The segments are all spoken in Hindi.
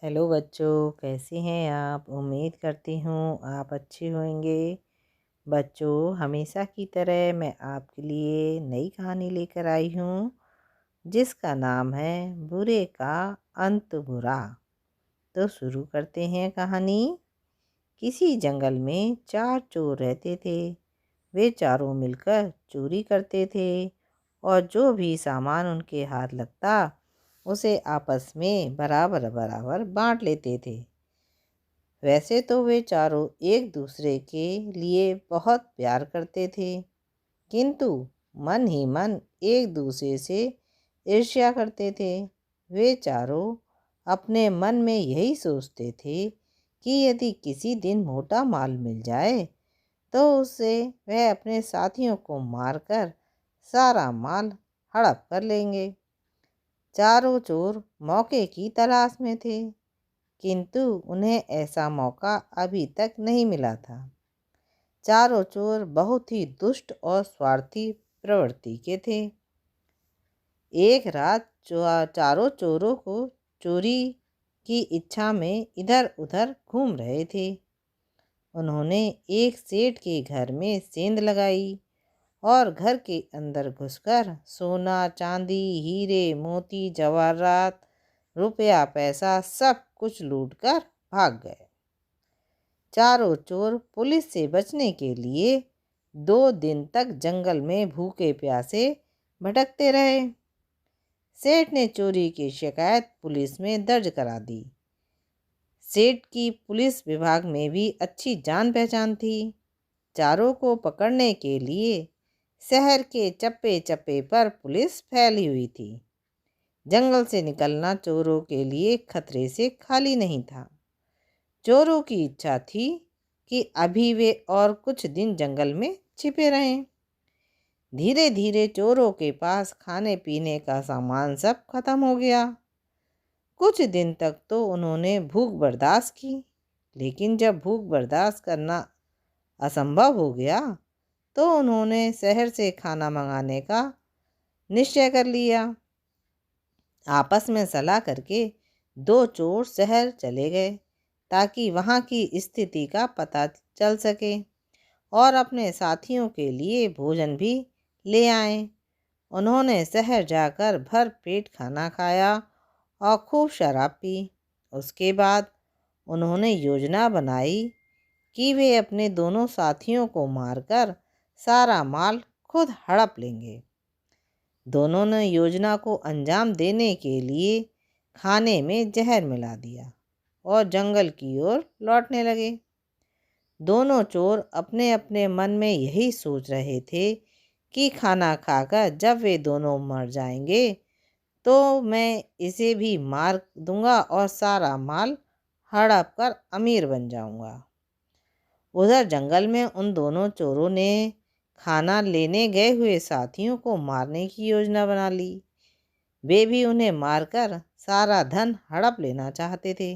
हेलो बच्चों, कैसे हैं आप? उम्मीद करती हूँ आप अच्छे होंगे। बच्चों, हमेशा की तरह मैं आपके लिए नई कहानी लेकर आई हूँ जिसका नाम है बुरे का अंत बुरा। तो शुरू करते हैं कहानी। किसी जंगल में 4 चोर रहते थे। वे चारों मिलकर चोरी करते थे और जो भी सामान उनके हाथ लगता उसे आपस में बराबर बराबर बांट लेते थे। वैसे तो वे चारों एक दूसरे के लिए बहुत प्यार करते थे, किंतु मन ही मन एक दूसरे से ईर्ष्या करते थे। वे चारों अपने मन में यही सोचते थे कि यदि किसी दिन मोटा माल मिल जाए तो उससे वह अपने साथियों को मारकर सारा माल हड़प कर लेंगे। चारों चोर मौके की तलाश में थे, किंतु उन्हें ऐसा मौका अभी तक नहीं मिला था। चारों चोर बहुत ही दुष्ट और स्वार्थी प्रवृत्ति के थे। एक रात चारों चोरों को चोरी की इच्छा में इधर उधर घूम रहे थे। उन्होंने एक सेठ के घर में सेंध लगाई और घर के अंदर घुसकर सोना चांदी हीरे मोती जवाहरात रुपया पैसा सब कुछ लूटकर भाग गए। चारों चोर पुलिस से बचने के लिए 2 दिन तक जंगल में भूखे प्यासे भटकते रहे। सेठ ने चोरी की शिकायत पुलिस में दर्ज करा दी। सेठ की पुलिस विभाग में भी अच्छी जान पहचान थी। चारों को पकड़ने के लिए शहर के चप्पे चप्पे पर पुलिस फैली हुई थी। जंगल से निकलना चोरों के लिए खतरे से खाली नहीं था। चोरों की इच्छा थी कि अभी वे और कुछ दिन जंगल में छिपे रहें। धीरे धीरे चोरों के पास खाने पीने का सामान सब खत्म हो गया। कुछ दिन तक तो उन्होंने भूख बर्दाश्त की, लेकिन जब भूख बर्दाश्त करना असंभव हो गया तो उन्होंने शहर से खाना मंगाने का निश्चय कर लिया। आपस में सलाह करके 2 चोर शहर चले गए ताकि वहाँ की स्थिति का पता चल सके और अपने साथियों के लिए भोजन भी ले आए। उन्होंने शहर जाकर भर पेट खाना खाया और खूब शराब पी। उसके बाद उन्होंने योजना बनाई कि वे अपने दोनों साथियों को मारकर सारा माल खुद हड़प लेंगे। दोनों ने योजना को अंजाम देने के लिए खाने में जहर मिला दिया और जंगल की ओर लौटने लगे। दोनों चोर अपने अपने मन में यही सोच रहे थे कि खाना खाकर जब वे दोनों मर जाएंगे तो मैं इसे भी मार दूंगा और सारा माल हड़प कर अमीर बन जाऊंगा। उधर जंगल में उन दोनों चोरों ने खाना लेने गए हुए साथियों को मारने की योजना बना ली। वे भी उन्हें मारकर सारा धन हड़प लेना चाहते थे।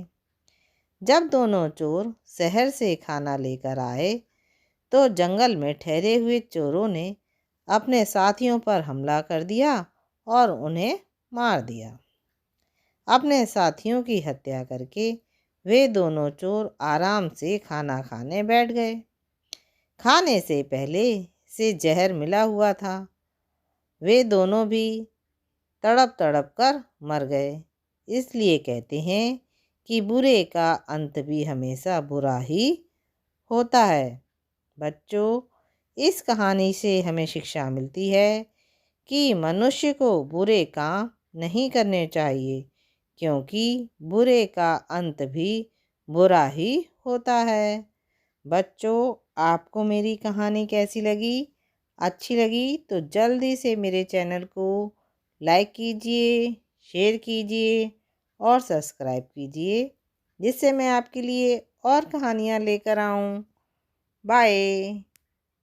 जब दोनों चोर शहर से खाना लेकर आए तो जंगल में ठहरे हुए चोरों ने अपने साथियों पर हमला कर दिया और उन्हें मार दिया। अपने साथियों की हत्या करके वे दोनों चोर आराम से खाना खाने बैठ गए। खाने से पहले से जहर मिला हुआ था। वे दोनों भी तड़प तड़प कर मर गए। इसलिए कहते हैं कि बुरे का अंत भी हमेशा बुरा ही होता है। बच्चों, इस कहानी से हमें शिक्षा मिलती है कि मनुष्य को बुरे काम नहीं करने चाहिए, क्योंकि बुरे का अंत भी बुरा ही होता है। बच्चों, आपको मेरी कहानी कैसी लगी? अच्छी लगी तो जल्दी से मेरे चैनल को लाइक कीजिए, शेयर कीजिए और सब्सक्राइब कीजिए, जिससे मैं आपके लिए और कहानियाँ लेकर आऊँ। बाय।